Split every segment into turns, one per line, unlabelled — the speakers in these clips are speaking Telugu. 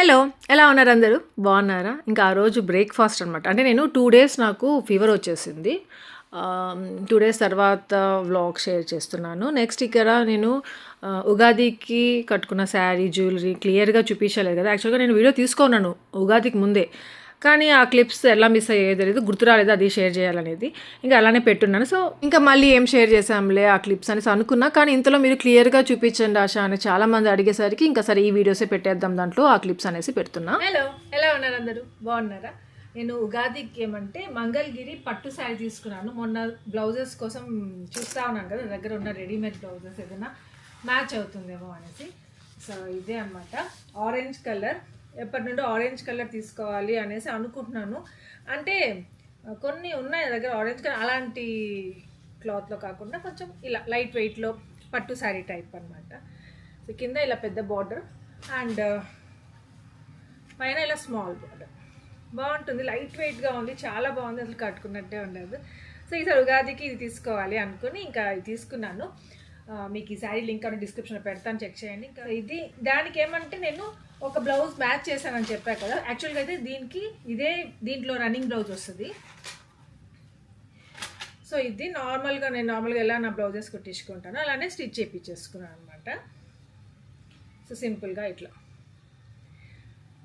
హలో! ఎలా ఉన్నారు అందరూ? బాగున్నారా? ఇంకా ఆ రోజు బ్రేక్‌ఫాస్ట్ అనమాట. అంటే నేను 2 డేస్ నాకు ఫీవర్ వచ్చేసింది. 2 డేస్ తర్వాత వ్లాగ్ షేర్ చేస్తున్నాను. నెక్స్ట్ ఇక్కడ నేను ఉగాదికి కట్టుకున్న శారీ, జ్యువెలరీ క్లియర్‌గా చూపించలేదు కదా! యాక్చువల్‌గా నేను వీడియో తీసుకున్నాను ఉగాదికి ముందే. కానీ ఆ క్లిప్స్ ఎలా మిస్ అయ్యాయో తెలీదు. గుర్తు రాలేదు అది షేర్ చేయాలనేది. ఇంకా అలానే పెట్టున్నాను. సో, ఇంకా మళ్ళీ ఏం షేర్ చేశాంలే ఆ క్లిప్స్ అనేసి అనుకున్నా. కానీ ఇంతలో మీరు క్లియర్‌గా చూపించండి ఆష అని చాలామంది అడిగేసరికి ఇంకా సరే ఈ వీడియోసే పెట్టేద్దాం దాంట్లో ఆ క్లిప్స్ అనేసి పెడుతున్నా. హలో! ఎలా ఉన్నారు అందరూ? బాగున్నారా? నేను ఉగాదికి ఏమంటే మంగళగిరి పట్టు శారీ తీసుకున్నాను. మొన్న బ్లౌజెస్ కోసం చూస్తా ఉన్నాను కదా దగ్గర ఉన్న రెడీమేడ్ బ్లౌజెస్ ఏదైనా మ్యాచ్ అవుతుందేమో అనేసి. సో ఇదే అనమాట ఆరెంజ్ కలర్. ఎప్పటి నుండో ఆరెంజ్ కలర్ తీసుకోవాలి అనేసి అనుకుంటున్నాను. అంటే కొన్ని ఉన్నాయి దగ్గర ఆరెంజ్ కలర్ అలాంటి క్లాత్లో కాకుండా కొంచెం ఇలా లైట్ వెయిట్లో పట్టు శారీ టైప్ అనమాట. సో కింద ఇలా పెద్ద బార్డర్ అండ్ పైన ఇలా స్మాల్ బార్డర్ బాగుంటుంది. లైట్ వెయిట్గా ఉంది, చాలా బాగుంది, అసలు కట్టుకున్నట్టే ఉండదు. సో ఈసారి ఉగాదికి ఇది తీసుకోవాలి అనుకుని ఇంకా ఇది తీసుకున్నాను. మీకు ఈ శారీ లింక్ అని డిస్క్రిప్షన్లో పెడతాను, చెక్ చేయండి. ఇంకా ఇది దానికి ఏమంటే నేను ఒక బ్లౌజ్ మ్యాచ్ చేశానని చెప్పా కదా. యాక్చువల్గా అయితే దీంట్లో రన్నింగ్ బ్లౌజ్ వస్తుంది. సో ఇది నేను నార్మల్గా ఎలా నా బ్లౌజెస్ కుట్టించుకుంటాను అలానే స్టిచ్ చేయించేసుకున్నాను అనమాట. సో సింపుల్గా ఇట్లా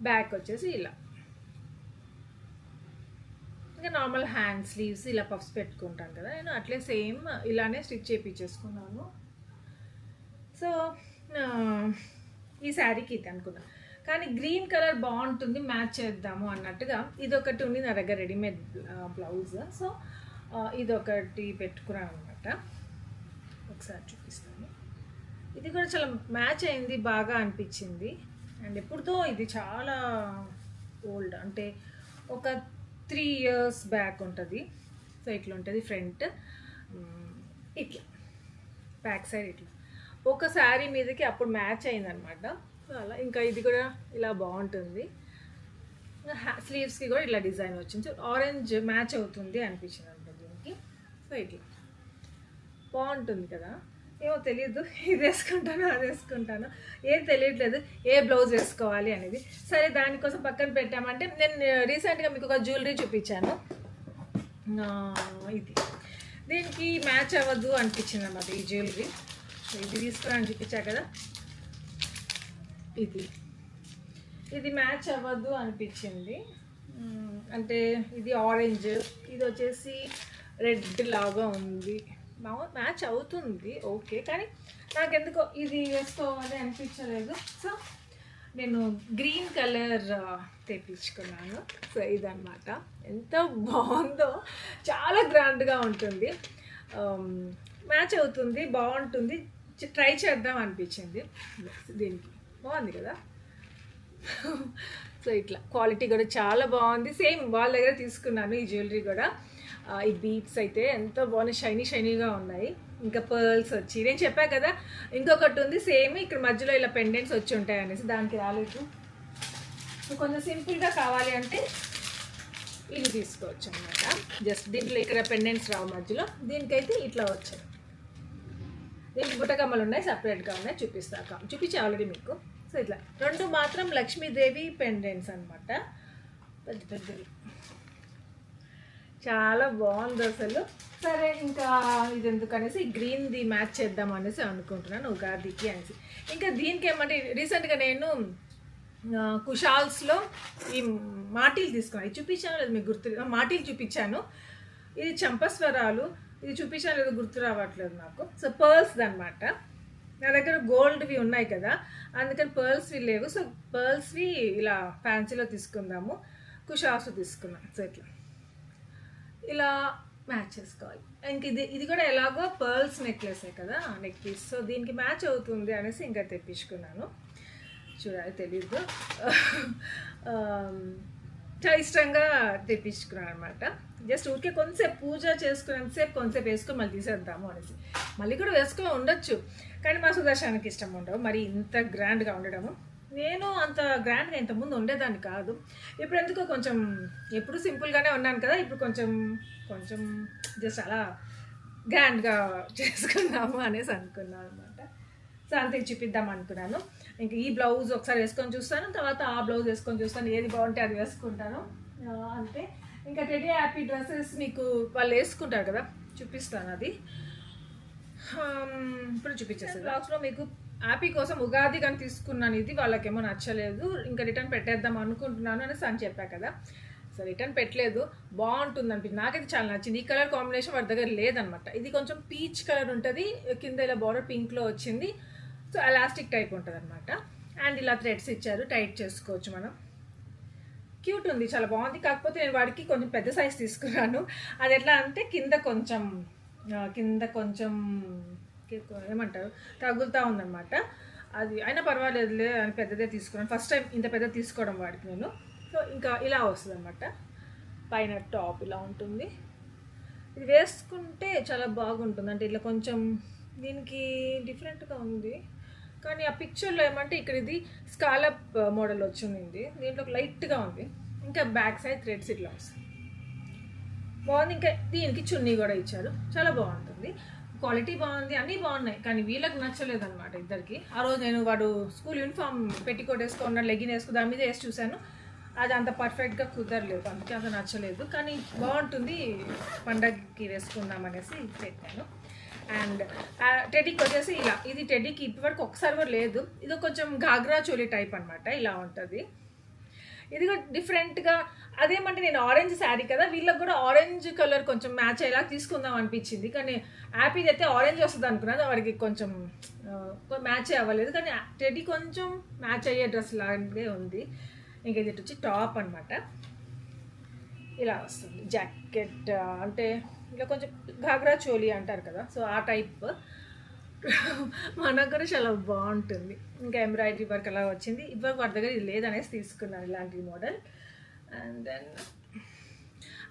బ్యాక్ వచ్చేసి ఇలా, ఇంకా నార్మల్ హ్యాండ్ స్లీవ్స్ ఇలా పఫ్స్ పెట్టుకుంటాను కదా, నేను అట్లే సేమ్ ఇలానే స్టిచ్ చేయించేసుకున్నాను. సో ఈ శారీకి ఇది అనుకున్నా, కానీ గ్రీన్ కలర్ బాగుంటుంది మ్యాచ్ చేద్దాము అన్నట్టుగా ఇదొకటి ఉంది నా దగ్గర రెడీమేడ్ బ్లౌజ్. సో ఇదొకటి పెట్టుకున్నాను అనమాట. ఒకసారి చూపిస్తాను. ఇది కూడా చాలా మ్యాచ్ అయింది, బాగా అనిపించింది. అండ్ ఎప్పుడుతో ఇది చాలా ఓల్డ్, అంటే ఒక 3 years బ్యాక్ ఉంటుంది. సో ఇట్లా ఉంటుంది ఫ్రంట్, ఇట్లా బ్యాక్ సైడ్ ఇట్లా ఒక శారీ మీదకి అప్పుడు మ్యాచ్ అయిందనమాట. సో అలా ఇంకా ఇది కూడా ఇలా బాగుంటుంది. స్లీవ్స్కి కూడా ఇలా డిజైన్ వచ్చింది. సో ఆరెంజ్ మ్యాచ్ అవుతుంది అనిపించింది అనమాట దీనికి. సో ఇట్లా బాగుంటుంది కదా. ఏమో తెలియదు, ఇది వేసుకుంటాను అది వేసుకుంటాను ఏం తెలియట్లేదు ఏ బ్లౌజ్ వేసుకోవాలి అనేది. సరే దానికోసం పక్కన పెట్టామంటే నేను రీసెంట్గా మీకు ఒక జ్యువెలరీ చూపించాను. ఇది దీనికి మ్యాచ్ అవ్వదు అనిపించింది అన్నమాట ఈ జ్యువెలరీ. ఇది తీసుకురాని చూపించా కదా, ఇది మ్యాచ్ అవ్వదు అనిపించింది. అంటే ఇది ఆరెంజ్, ఇది వచ్చేసి రెడ్ లాగా ఉంది. మ్యాచ్ అవుతుంది ఓకే, కానీ నాకెందుకో ఇది వేసుకోవాలి అనిపించలేదు. సో నేను గ్రీన్ కలర్ తెప్పించుకున్నాను. సో ఇదన్నమాట, ఎంత బాగుందో, చాలా గ్రాండ్గా ఉంటుంది, మ్యాచ్ అవుతుంది, బాగుంటుంది, ట్రై చేద్దాం అనిపించింది. దీనికి బాగుంది కదా. సో ఇట్లా క్వాలిటీ కూడా చాలా బాగుంది. సేమ్ వాళ్ళ దగ్గర తీసుకున్నాను ఈ జ్యువెలరీ కూడా. ఈ బీడ్స్ అయితే ఎంత బాగున్నాయి, షైనీగా ఉన్నాయి. ఇంకా పర్ల్స్ వచ్చి నేను చెప్పా కదా ఇంకొకటి ఉంది సేమ్ ఇక్కడ మధ్యలో ఇలా పెండెంట్స్ వచ్చి ఉంటాయి అనేసి, దానికి రాలేదు. కొంచెం సింపుల్గా కావాలి అంటే ఇది తీసుకోవచ్చు అనమాట. జస్ట్ దీంట్లో ఇక్కడ పెండెంట్స్ రావు మధ్యలో, దీనికైతే ఇట్లా వచ్చాయి. దీనికి బుట్టకమ్మలు ఉన్నాయి, సపరేట్గా ఉన్నాయి, చూపించే ఆల్రెడీ మీకు. సో ఇట్లా 2 మాత్రం లక్ష్మీదేవి పెండెంట్స్ అనమాట, పెద్ద పెద్దవి, చాలా బాగుంది అసలు. సరే ఇంకా ఇది ఎందుకనేసి గ్రీన్ది మ్యాచ్ చేద్దాం అనేసి అనుకుంటున్నాను ఉగాదికి అనేసి. ఇంకా దీనికి ఏమంటే రీసెంట్గా నేను కుషాల్స్లో ఈ మాటీలు తీసుకున్నాను. ఇది చూపించాను లేదు మీకు గుర్తు, మాటీలు చూపించాను. ఇది చంపస్వరాలు, ఇది చూపించాను లేదు గుర్తు రావట్లేదు నాకు. సో పర్ల్స్ది అనమాట. నా దగ్గర గోల్డ్వి ఉన్నాయి కదా, అందుకని పర్ల్స్వి లేవు. సో పర్ల్స్వి ఇలా ఫ్యాన్సీలో తీసుకుందాము, కుషాల్స్లో తీసుకున్నాం. సో ఇలా మ్యాచ్ చేసుకోవాలి. ఇంక ఇది కూడా ఎలాగో పర్ల్స్ నెక్లెసే కదా, నెక్ పీస్. సో దీనికి మ్యాచ్ అవుతుంది అనేసి ఇంకా తెప్పించుకున్నాను. చూడాలి, తెలీదు, చాలా ఇష్టంగా తెప్పించుకున్నాను అనమాట. జస్ట్ ఊరికే కొంతసేపు పూజ చేసుకునేంతసేపు కొంతసేపు వేసుకొని మళ్ళీ తీసేద్దాము అనేసి. మళ్ళీ కూడా వేసుకొని ఉండొచ్చు, కానీ మా సుదర్శనానికి ఇష్టం ఉండవు మరి ఇంత గ్రాండ్గా ఉండడము. నేను అంత గ్రాండ్గా ఇంతకుముందు ఉండేదాన్ని కాదు. ఇప్పుడు ఎందుకో కొంచెం, ఎప్పుడు సింపుల్గానే ఉన్నాను కదా, ఇప్పుడు కొంచెం జస్ట్ అలా గ్రాండ్గా చేసుకున్నాము అనేసి అనుకున్నాను అనమాట. సో అంతే చూపిద్దాం అనుకున్నాను. ఇంక ఈ బ్లౌజ్ ఒకసారి వేసుకొని చూస్తాను, తర్వాత ఆ బ్లౌజ్ వేసుకొని చూస్తాను, ఏది బాగుంటే అది వేసుకుంటాను అంతే. ఇంకా టెడీ హ్యాపీ డ్రెస్సెస్ మీకు వాళ్ళు వేసుకుంటారు కదా, చూపిస్తాను అది ఇప్పుడు చూపించేస్తాను. బ్లాగ్స్లో మీకు హ్యాపీ కోసం ఉగాది కానీ తీసుకున్నాను, ఇది వాళ్ళకేమో నచ్చలేదు, ఇంకా రిటర్న్ పెట్టేద్దాం అనుకుంటున్నాను అనేసి అని చెప్పా కదా. సో రిటర్న్ పెట్టలేదు, బాగుంటుంది అనిపించింది, నాకైతే చాలా నచ్చింది. ఈ కలర్ కాంబినేషన్ వాడి దగ్గర లేదనమాట. ఇది కొంచెం పీచ్ కలర్ ఉంటుంది, కింద ఇలా బార్డర్ పింక్లో వచ్చింది. సో ఎలాస్టిక్ టైప్ ఉంటుంది అనమాట. అండ్ ఇలా థ్రెడ్స్ ఇచ్చారు, టైట్ చేసుకోవచ్చు మనం. క్యూట్ ఉంది, చాలా బాగుంది. కాకపోతే నేను వాడికి కొంచెం పెద్ద సైజ్ తీసుకున్నాను. అది ఎట్లా అంటే కింద కొంచెం ఏమంటారు తగులుతూ ఉందన్నమాట. అది అయినా పర్వాలేదులే అని పెద్దదే తీసుకున్నాను. ఫస్ట్ టైం ఇంత పెద్ద తీసుకోవడం వాడికి నేను. సో ఇంకా ఇలా వస్తుంది అనమాట, పైన టాప్ ఇలా ఉంటుంది. ఇది వేసుకుంటే చాలా బాగుంటుంది, అంటే ఇట్లా కొంచెం దీనికి డిఫరెంట్గా ఉంది. కానీ ఆ పిక్చర్లో ఏమంటే ఇక్కడ ఇది స్కాలప్ మోడల్ వచ్చింది, దీంట్లో లైట్గా ఉంది. ఇంకా బ్యాక్ సైడ్ థ్రెడ్స్ ఇట్లా వస్తుంది, బాగుంది. ఇంకా దీనికి చున్నీ కూడా ఇచ్చారు, చాలా బాగుంటుంది. క్వాలిటీ బాగుంది, అన్నీ బాగున్నాయి. కానీ వీళ్ళకి నచ్చలేదు అనమాట ఇద్దరికి. ఆ రోజు నేను వాడు స్కూల్ యూనిఫామ్ పెట్టికోట్ వేసుకున్నాడు, లెగిన్ వేసుకుని దాని మీద వేసి చూశాను, అది అంత పర్ఫెక్ట్గా కుదరలేదు, అందుకే అంత నచ్చలేదు. కానీ బాగుంటుంది, పండగకి వేసుకుందాం అనేసి పెట్టాను. అండ్ టెడీకి వచ్చేసి ఇలా, ఇది టెడీకి ఇప్పటివరకు ఒకసారి కూడా లేదు. ఇది కొంచెం ఘాగ్రా చోలీ టైప్ అనమాట, ఇలా ఉంటుంది. ఇది కూడా డిఫరెంట్గా, అదేమంటే నేను ఆరెంజ్ శారీ కదా, వీళ్ళకి కూడా ఆరెంజ్ కలర్ కొంచెం మ్యాచ్ అయ్యేలా తీసుకుందాం అనిపించింది. కానీ హ్యాపీది అయితే ఆరెంజ్ వస్తుంది అనుకున్నది, వాడికి కొంచెం మ్యాచ్ అవ్వలేదు. కానీ టెడీ కొంచెం మ్యాచ్ అయ్యే డ్రెస్ లాగే ఉంది. ఇంకా ఇది వచ్చి టాప్ అనమాట, ఇలా వస్తుంది. జాకెట్ అంటే ఇలా కొంచెం ఘాగ్రా చోలీ అంటారు కదా, సో ఆ టైప్ మనకు కూడా చాలా బాగుంటుంది. ఇంకా ఎంబ్రాయిడరీ వర్క్ అలా వచ్చింది. ఇవ్వక వాడి దగ్గర ఇది లేదనేసి తీసుకున్నాను ఇలాంటి మోడల్. అండ్ దెన్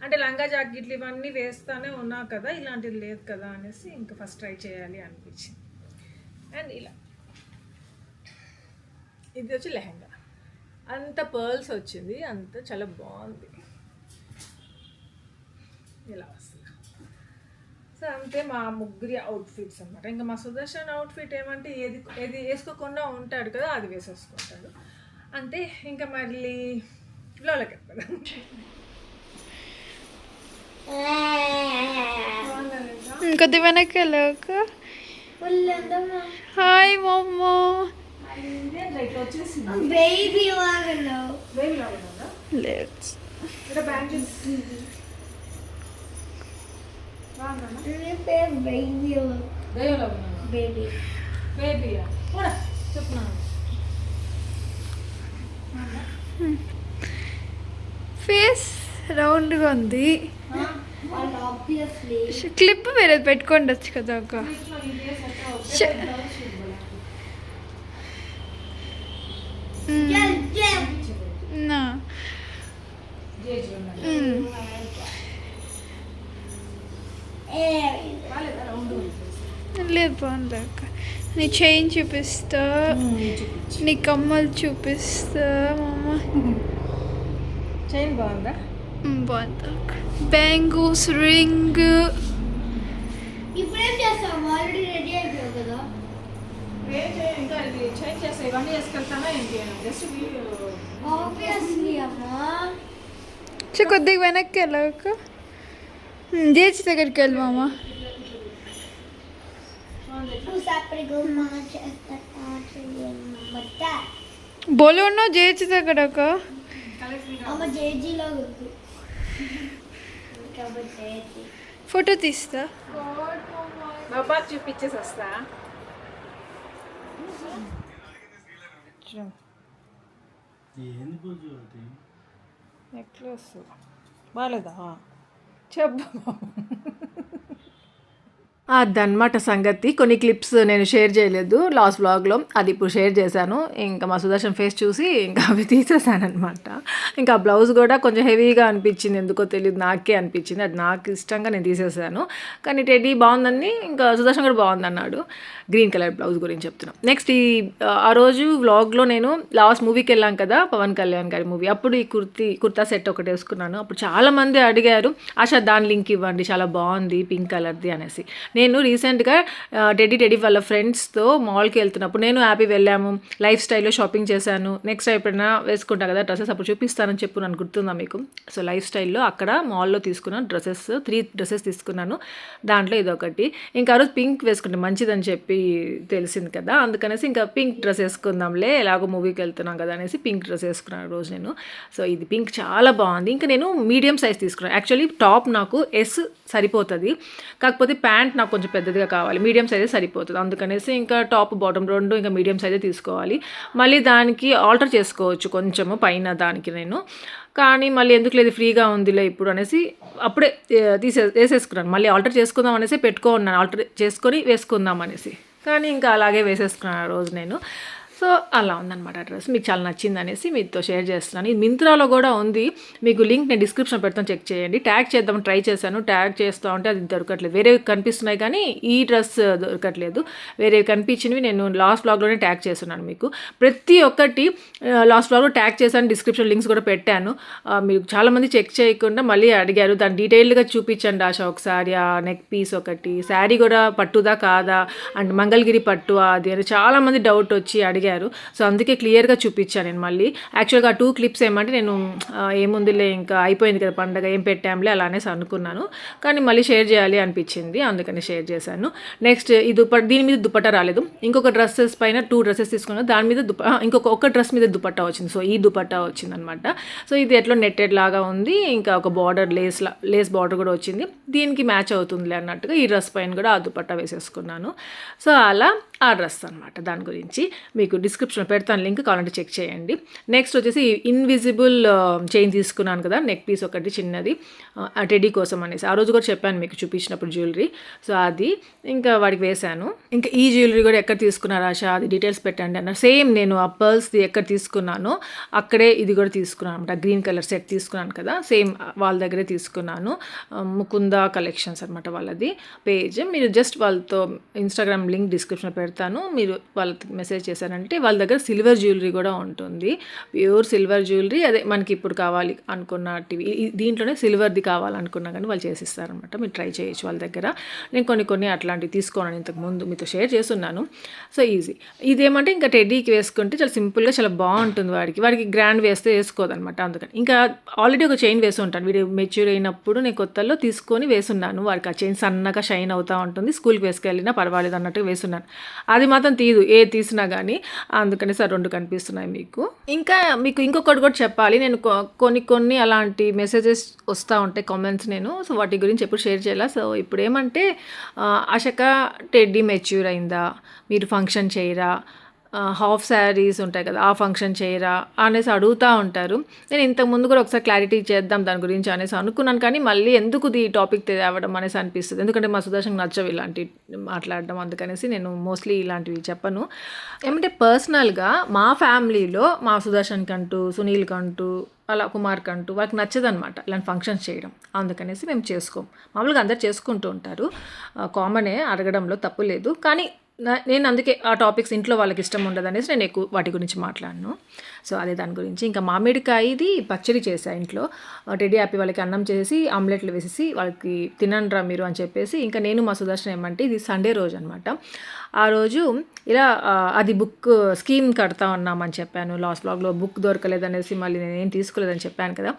అంటే లంగా జాకెట్లు ఇవన్నీ వేస్తానే ఉన్నా కదా, ఇలాంటిది లేదు కదా అనేసి ఇంకా ఫస్ట్ ట్రై చేయాలి అనిపించింది. అండ్ ఇలా ఇది వచ్చి లెహంగా, అంత పర్ల్స్ వచ్చింది, అంత చాలా బాగుంది, ఇలా వస్తుంది. సో అంతే మా ముగ్గురి అవుట్ఫిట్స్ అనమాట. ఇంకా మా సుదర్శన్ అవుట్ఫిట్ ఏమంటే ఏది వేసుకోకుండా ఉంటాడు కదా, అది వేసేసుకుంటాడు అంతే. ఇంకా మళ్ళీ లోలకి వెళ్తాడు.
ఇంకొద్ది వెనక్కి వెళ్ళాక హాయ్ మమ్మో ఫేస్ రౌండ్గా ఉంది, క్లిప్ వేరేది పెట్టుకోండి వచ్చు కదా అక్క. లేదు బాగుంది అక్క. నీ చైన్ చూపిస్తా, నీ కమ్మలు చూపిస్తా మమ్మ.
చైన్ బాగుందా?
బాగుంది అక్క. Bangles, ring.
ఇప్పుడేం చేస్తావు? ఆల్రెడీ రెడీ అయిపోయావు కదా.
ఇంకా చైన్ చేస్తా, ఇవన్నీ వేసుకెళ్తానా ఏంటి? జస్ట్
ఆబ్వియస్లీ అమ్మా.
కొద్దిగా వెనక్కి వెళ్ళాక జేచి దగ్గరికి వెళ్ళి మామ. బోలో ఉన్నావు జేచి దగ్గర అక్క. ఫోటో తీస్తా,
బాబాకి చూపించేసి వస్తా. నెక్లెస్ బాగాలేదా? చెప్పు. అదనమాట సంగతి. కొన్ని క్లిప్స్ నేను షేర్ చేయలేదు లాస్ట్ వ్లాగ్లో, అది ఇప్పుడు షేర్ చేశాను. ఇంకా మా సుదర్శన్ ఫేస్ చూసి ఇంకా అవి తీసేసాను అనమాట. ఇంకా ఆ బ్లౌజ్ కూడా కొంచెం హెవీగా అనిపించింది, ఎందుకో తెలియదు, నాకే అనిపించింది. అది నాకు ఇష్టంగా నేను తీసేసాను. కానీ టెడ్డీ బాగుందని ఇంకా సుదర్శన్ కూడా బాగుంది అన్నాడు. గ్రీన్ కలర్ బ్లౌజ్ గురించి చెప్తున్నాను. నెక్స్ట్ ఆ రోజు వ్లాగ్లో నేను లాస్ట్ మూవీకి వెళ్ళాం కదా, పవన్ కళ్యాణ్ గారి మూవీ, అప్పుడు ఈ కుర్తా సెట్ ఒకటి వేసుకున్నాను. అప్పుడు చాలామంది అడిగారు, ఆశా దాని లింక్ ఇవ్వండి, చాలా బాగుంది పింక్ కలర్ది అనేసి. నేను రీసెంట్గా టెడ్డీ వాళ్ళ ఫ్రెండ్స్తో మాల్కి వెళ్తున్నప్పుడు, నేను హ్యాపీ వెళ్ళాము, లైఫ్ స్టైల్లో షాపింగ్ చేశాను. నెక్స్ట్ ఎప్పుడైనా వేసుకుంటా కదా డ్రెస్సెస్, అప్పుడు చూపిస్తానని చెప్పు, నన్ను గుర్తుందా మీకు? సో లైఫ్ స్టైల్లో అక్కడ మాల్లో తీసుకున్నాను డ్రెస్సెస్, 3 డ్రెస్సెస్ తీసుకున్నాను. దాంట్లో ఇదొకటి. ఇంకా ఆ రోజు పింక్ వేసుకుంటే మంచిదని చెప్పి తెలిసింది కదా, అందుకనేసి ఇంకా పింక్ డ్రెస్ వేసుకుందాంలే, ఎలాగో మూవీకి వెళ్తున్నాం కదా అనేసి పింక్ డ్రెస్ వేసుకున్నాను రోజు నేను. సో ఇది పింక్ చాలా బాగుంది. ఇంకా నేను మీడియం సైజ్ తీసుకున్నాను. యాక్చువల్లీ టాప్ నాకు ఎస్ సరిపోతుంది, కాకపోతే ప్యాంట్ నాకు కొంచెం పెద్దదిగా కావాలి, మీడియం సైజే సరిపోతుంది. అందుకనేసి ఇంకా టాప్ బాటమ్ 2 ఇంకా మీడియం సైజే తీసుకోవాలి. మళ్ళీ దానికి ఆల్టర్ చేసుకోవచ్చు కొంచెము పైన దానికి నేను, కానీ మళ్ళీ ఎందుకు లేదు ఫ్రీగా ఉందిలే ఇప్పుడు అనేసి అప్పుడే వేసేసుకున్నాను. మళ్ళీ ఆల్టర్ చేసుకుందాం అనేసి పెట్టుకున్నాను, ఆల్టర్ చేసుకొని వేసుకుందాం అనేసి. కానీ ఇంకా అలాగే వేసేసుకున్నాను ఆ రోజు నేను. సో అలా ఉందన్నమాట డ్రెస్. మీకు చాలా నచ్చింది అనేసి మీతో షేర్ చేస్తున్నాను. ఇది మింత్రాలో కూడా ఉంది, మీకు లింక్ నేను డిస్క్రిప్షన్ పెడతాను, చెక్ చేయండి. ట్యాగ్ చేద్దాం ట్రై చేశాను, ట్యాగ్ చేస్తూ ఉంటే అది దొరకట్లేదు. వేరేవి కనిపిస్తున్నాయి కానీ ఈ డ్రెస్ దొరకట్లేదు. వేరేవి కనిపించినవి నేను లాస్ట్ బ్లాగ్లోనే ట్యాగ్ చేస్తున్నాను. మీకు ప్రతి ఒక్కటి లాస్ట్ బ్లాగ్లో ట్యాగ్ చేశాను, డిస్క్రిప్షన్ లింక్స్ కూడా పెట్టాను. మీరు చాలామంది చెక్ చేయకుండా మళ్ళీ అడిగారు, దాన్ని డీటెయిల్గా చూపించండి ఆశ ఒకసారి, ఆ నెక్ పీస్ ఒకటి, శారీ కూడా పట్టుదా కాదా అండ్ మంగళగిరి పట్టు అది అని చాలామంది డౌట్ వచ్చి అడిగారు. సో అందుకే క్లియర్గా చూపించాను నేను. మళ్ళీ యాక్చువల్గా 2 క్లిప్స్ ఏమంటే నేను ఏముందిలే ఇంకా అయిపోయింది కదా పండగ, ఏం పెట్టాంలే అలానేసి అనుకున్నాను, కానీ మళ్ళీ షేర్ చేయాలి అనిపించింది, అందుకని షేర్ చేశాను. నెక్స్ట్ ఈ దీని మీద దుపట్టా రాలేదు, ఇంకొక డ్రెస్సెస్ పైన 2 డ్రెస్సెస్ తీసుకున్నాను, దాని మీద ఒక డ్రెస్ మీద దుపట్టా వచ్చింది. సో ఈ దుపట్టా వచ్చిందనమాట. సో ఇది ఎట్లా నెట్టెడ్ లాగా ఉంది, ఇంకా ఒక బార్డర్ లేస్ బార్డర్ కూడా వచ్చింది, దీనికి మ్యాచ్ అవుతుందిలే అన్నట్టుగా ఈ డ్రెస్ పైన కూడా ఆ దుపట్టా వేసేసుకున్నాను. సో అలా ఆ డ్రెస్ అనమాట. దాని గురించి మీకు డిస్క్రిప్షన్లో పెడతాను లింక్, కావాలంటే చెక్ చేయండి. నెక్స్ట్ వచ్చేసి ఇన్విజిబుల్ చైన్ తీసుకున్నాను కదా, నెక్ పీస్ ఒకటి చిన్నది టెడ్డీ కోసం అనేసి, ఆ రోజు కూడా చెప్పాను మీకు చూపించినప్పుడు జ్యువెలరీ. సో అది ఇంకా వాడికి వేశాను. ఇంకా ఈ జ్యువెలరీ కూడా ఎక్కడ తీసుకున్నారు ఆశ, అది డీటెయిల్స్ పెట్టండి అన్నారు. సేమ్ నేను ఆ పర్ల్స్ది ఎక్కడ తీసుకున్నానో అక్కడే ఇది కూడా తీసుకున్నాను అనమాట. గ్రీన్ కలర్ సెట్ తీసుకున్నాను కదా, సేమ్ వాళ్ళ దగ్గరే తీసుకున్నాను. ముకుంద కలెక్షన్స్ అనమాట వాళ్ళది పేజ్. మీరు జస్ట్ వాళ్ళతో ఇన్స్టాగ్రామ్ లింక్ డిస్క్రిప్షన్లో పెడతాను, మీరు వాళ్ళకి మెసేజ్ చేశారంటే వాళ్ళ దగ్గర సిల్వర్ జ్యువెలరీ కూడా ఉంటుంది, ప్యూర్ సిల్వర్ జ్యువెలరీ. అదే మనకి ఇప్పుడు కావాలి అనుకున్నటివి, దీంట్లోనే సిల్వర్ది కావాలనుకున్నా కానీ వాళ్ళు చేసిస్తారనమాట. మీరు ట్రై చేయొచ్చు వాళ్ళ దగ్గర. నేను కొన్ని అట్లాంటివి తీసుకోను, ఇంతకు ముందు మీతో షేర్ చేస్తున్నాను. So easy. ఇదేమంటే ఇంకా టెడ్డీకి వేసుకుంటే చాలా సింపుల్గా చాలా బాగుంటుంది. వాడికి గ్రాండ్ వేస్తే వేసుకోదనమాట. అందుకని ఇంకా ఆల్రెడీ ఒక చైన్ వేసి ఉంటాను, వీడు మెచ్యూర్ అయినప్పుడు నేను కొత్తలో తీసుకొని వేసున్నాను. వాడికి ఆ చైన్ సన్నగా షైన్ అవుతూ ఉంటుంది, స్కూల్కి వేసుకెళ్ళినా పర్వాలేదు అన్నట్టుగా వేసున్నాను. అది మాత్రం తీయదు, తీసినా కానీ. అందుకని సార్ 2 కనిపిస్తున్నాయి మీకు. ఇంకా మీకు ఇంకొకటి కూడా చెప్పాలి, నేను కొన్ని అలాంటి మెసేజెస్ వస్తూ ఉంటాయి కామెంట్స్ నేను. సో వాటి గురించి ఎప్పుడు షేర్ చేయాలా. సో ఇప్పుడు ఏమంటే ఆశక టెడ్డీ మెచ్యూర్ అయిందా, మీరు ఫంక్షన్ చేయరా, హాఫ్ శారీస్ ఉంటాయి కదా ఆ ఫంక్షన్ చేయరా అనేసి అడుగుతూ ఉంటారు. నేను ఇంతకుముందు కూడా ఒకసారి క్లారిటీ చేద్దాం దాని గురించి అనేసి అనుకున్నాను, కానీ మళ్ళీ ఎందుకు ఈ టాపిక్ తేవడం అనేసి అనిపిస్తుంది. ఎందుకంటే మా సుదర్శన్కి నచ్చవు ఇలాంటి మాట్లాడడం, అందుకనేసి నేను మోస్ట్లీ ఇలాంటివి చెప్పను. ఏమంటే పర్సనల్గా మా ఫ్యామిలీలో మా సుదర్శన్కి అంటూ, సునీల్కి అంటూ, అలా కుమార్కి అంటూ వాళ్ళకి నచ్చదనమాట ఇలాంటి ఫంక్షన్స్ చేయడం. అందుకనేసి మేము చేసుకోం. మామూలుగా అందరు చేసుకుంటూ ఉంటారు, కామనే, అడగడంలో తప్పు లేదు. కానీ నేను అందుకే ఆ టాపిక్స్ ఇంట్లో వాళ్ళకి ఇష్టం ఉండదు అనేసి నేను ఎక్కువ వాటి గురించి మాట్లాడను. సో అదే దాని గురించి. ఇంకా మామిడికాయది పచ్చడి చేసా ఇంట్లో. టెడ్డీ హ్యాపీ వాళ్ళకి అన్నం చేసి ఆమ్లెట్లు వేసేసి వాళ్ళకి తినండ్రా మీరు అని చెప్పేసి, ఇంకా నేను మా సుదర్శన్ ఏమంటే ఇది సండే రోజు అనమాట. ఆ రోజు ఇలా అది బుక్ స్కీమ్ కడతా ఉన్నామని చెప్పాను లాస్ట్ బ్లాగ్లో. బుక్ దొరకలేదనేసి మళ్ళీ నేనేం తీసుకోలేదని చెప్పాను కదా.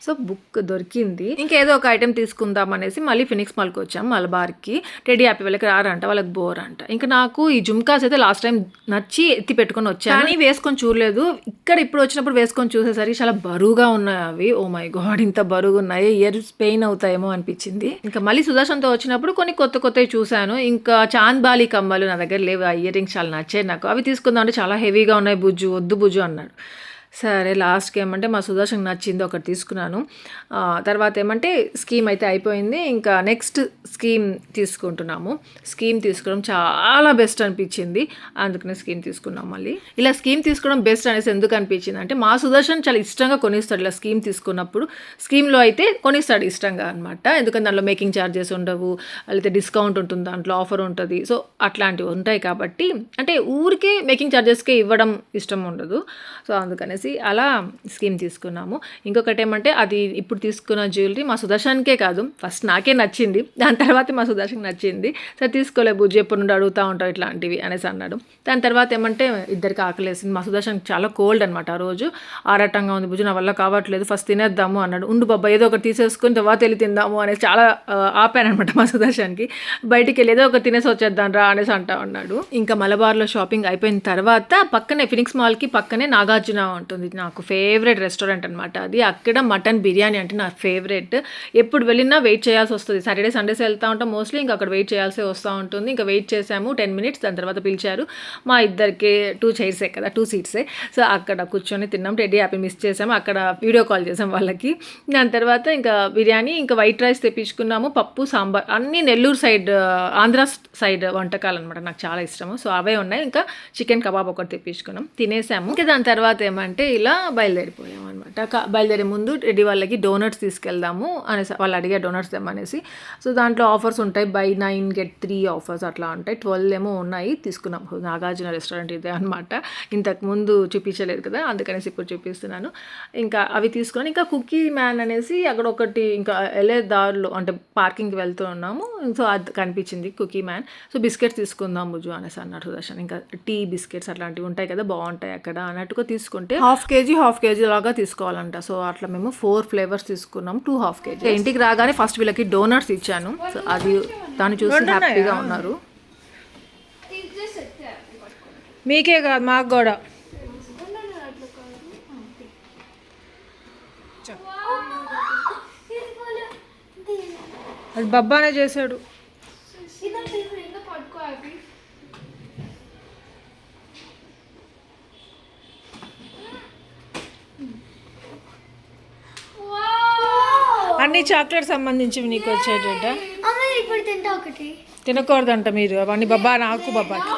సో బుక్ దొరికింది, ఇంకేదో ఒక ఐటెం తీసుకుందాం అనేసి మళ్ళీ ఫినిక్స్ మాల్కి వచ్చాం, మలబార్కి. టెడ్డీ హ్యాపీ వాళ్ళకి రారంట, వాళ్ళకి బోర్ అంట. ఇంకా నాకు ఈ జుమ్కాస్ అయితే లాస్ట్ టైం నచ్చి ఎత్తి పెట్టుకొని వచ్చాను, కానీ వేసుకొని చూడలేదు. ఇక్కడ ఇప్పుడు వచ్చినప్పుడు వేసుకొని చూసేసరికి చాలా బరువుగా ఉన్నాయి అవి. ఓ మై గాడ్, ఇంత బరువుగా ఉన్నాయి, ఇయర్స్ పెయిన్ అవుతాయేమో అనిపించింది. ఇంకా మళ్ళీ సుదర్శన్తో వచ్చినప్పుడు కొన్ని కొత్తవి చూశాను. ఇంకా చాంద్బాలి కమ్మలు నా దగ్గర లేవు, ఆ ఇయర్ రింగ్స్ చాలా నచ్చాయి నాకు, అవి తీసుకుందాం అంటే చాలా హెవీగా ఉన్నాయి బుజ్జు, వద్దు బుజ్జు అన్నాడు. సరే లాస్ట్కి ఏమంటే మా సుదర్శన్కి నచ్చింది ఒకటి తీసుకున్నాను. తర్వాత ఏమంటే స్కీమ్ అయితే అయిపోయింది. ఇంకా నెక్స్ట్ స్కీమ్ తీసుకుంటున్నాము. స్కీమ్ తీసుకోవడం చాలా బెస్ట్ అనిపించింది, అందుకనే స్కీమ్ తీసుకున్నాం. మళ్ళీ ఇలా స్కీమ్ తీసుకోవడం బెస్ట్ అనేసి ఎందుకు అనిపించింది అంటే మా సుదర్శన్ చాలా ఇష్టంగా కొనిస్తాడు ఇలా స్కీమ్ తీసుకున్నప్పుడు. స్కీమ్లో అయితే కొనిస్తాడు ఇష్టంగా అనమాట, ఎందుకంటే దాంట్లో మేకింగ్ ఛార్జెస్ ఉండవు, లేకపోతే డిస్కౌంట్ ఉంటుంది, దాంట్లో ఆఫర్ ఉంటుంది. సో అట్లాంటివి ఉంటాయి కాబట్టి, అంటే ఊరికే మేకింగ్ ఛార్జెస్కే ఇవ్వడం ఇష్టం ఉండదు. సో అందుకనేసి అలా స్కీమ్ తీసుకున్నాము. ఇంకొకటి ఏమంటే అది ఇప్పుడు తీసుకున్న జ్యువెలరీ మా సుదర్శన్కే కాదు, ఫస్ట్ నాకే నచ్చింది, దాని తర్వాత మా సుదర్శన్కి నచ్చింది. సరే తీసుకోలే బుజ్జి, ఎప్పుడు నుండి అడుగుతూ ఉంటావు ఇట్లాంటివి అనేసి అన్నాడు. దాని తర్వాత ఏమంటే ఇద్దరికి ఆకలేసింది. మా సుదర్శన్కి చాలా కోల్డ్ అనమాట, ఆ రోజు ఆరాటంగా ఉంది, బుజ్జి నా వల్ల కావట్లేదు, ఫస్ట్ తినేద్దాము అన్నాడు. ఉండు బాబా ఏదో ఒకటి తీసేసుకుని తర్వాత వెళ్ళి తిందాము అనేసి చాలా ఆపానమాట మా సుదర్శన్కి. బయటికి వెళ్ళి ఏదో ఒకటి తినేసి వచ్చేద్దాం రా అనేసి అంటా ఉన్నాడు. ఇంకా మలబార్లో షాపింగ్ అయిపోయిన తర్వాత పక్కనే ఫినిక్స్ మాల్కి పక్కనే నాగార్జున ఉంటుంది, నాకు ఫేవరెట్ రెస్టారెంట్ అనమాట అది. అక్కడ మటన్ బిర్యానీ అంటే నా ఫేవరెట్. ఎప్పుడు వెళ్ళినా వెయిట్ చేయాల్సి వస్తుంది, సాటర్డే సండేస్ వెళ్తూ ఉంటాం మోస్ట్లీ, ఇంకా అక్కడ వెయిట్ చేయాల్సి వస్తూ ఉంటుంది. ఇంకా వెయిట్ చేసాము 10 minutes, దాని తర్వాత పిలిచారు. మా ఇద్దరికి 2 chairs కదా, 2 seats. సో అక్కడ కూర్చొని తిన్నాం. టెడ్డీ హ్యాపీ మిస్ చేసాము, అక్కడ వీడియో కాల్ చేసాం వాళ్ళకి. దాని తర్వాత ఇంకా బిర్యానీ, ఇంకా వైట్ రైస్ తెప్పించుకున్నాము, పప్పు సాంబార్, అన్నీ నెల్లూరు సైడ్ ఆంధ్ర సైడ్ వంటకాలు అనమాట, నాకు చాలా ఇష్టము. సో అవే ఉన్నాయి. ఇంకా చికెన్ కబాబ్ ఒకటి తెప్పించుకున్నాం, తినేసాము. ఇంకా దాని తర్వాత ఏమంటే ఇలా బయలుదేరిపోయాం అనమాట. బయలుదేరే ముందు రెడ్డి వాళ్ళకి డోనట్స్ తీసుకెళ్దాము అనేసి వాళ్ళు అడిగే డోనట్స్ తెమ్మనేసి. సో దాంట్లో ఆఫర్స్ ఉంటాయి, buy 9 get 3 ఆఫర్స్ అట్లా ఉంటాయి. 12 ఏమో ఉన్నాయి, తీసుకున్నాం. నాగార్జున రెస్టారెంట్ ఇదే అనమాట, ఇంతకు ముందు చూపించలేదు కదా అందుకనేసి ఇప్పుడు చూపిస్తున్నాను. ఇంకా అవి తీసుకున్నాను. ఇంకా కుకీ మ్యాన్ అనేసి అక్కడ ఒకటి, ఇంకా వెళ్ళే దారిలో అంటే పార్కింగ్కి వెళ్తూ ఉన్నాము. సో అది కనిపించింది కుకీ మ్యాన్. సో బిస్కెట్స్ తీసుకుందాం బుజ్జు అనేసి అన్నాడు సుదర్శన్. ఇంకా టీ బిస్కెట్స్ అట్లాంటివి ఉంటాయి కదా, బాగుంటాయి అక్కడ అన్నట్టుగా తీసుకుంటే హాఫ్ కేజీ లాగా తీసుకోవాలంట. సో అట్లా మేము 4 flavors తీసుకున్నాం, 2 half kg. ఇంటికి రాగానే ఫస్ట్ వీళ్ళకి డోనట్స్ ఇచ్చాను. సో అది దాన్ని చూసి హ్యాపీగా ఉన్నారు.
మీకే కాదు మాకు కూడా. అది బబ్బానే చేశాడు. అన్ని చాక్లెట్ సంబంధించివి నీకు వచ్చేటట్ట.
ఇప్పుడు తింటా ఒకటి
తినకూడదంట మీరు అవన్నీ, బబ్బా నాకు బబ్బాకి.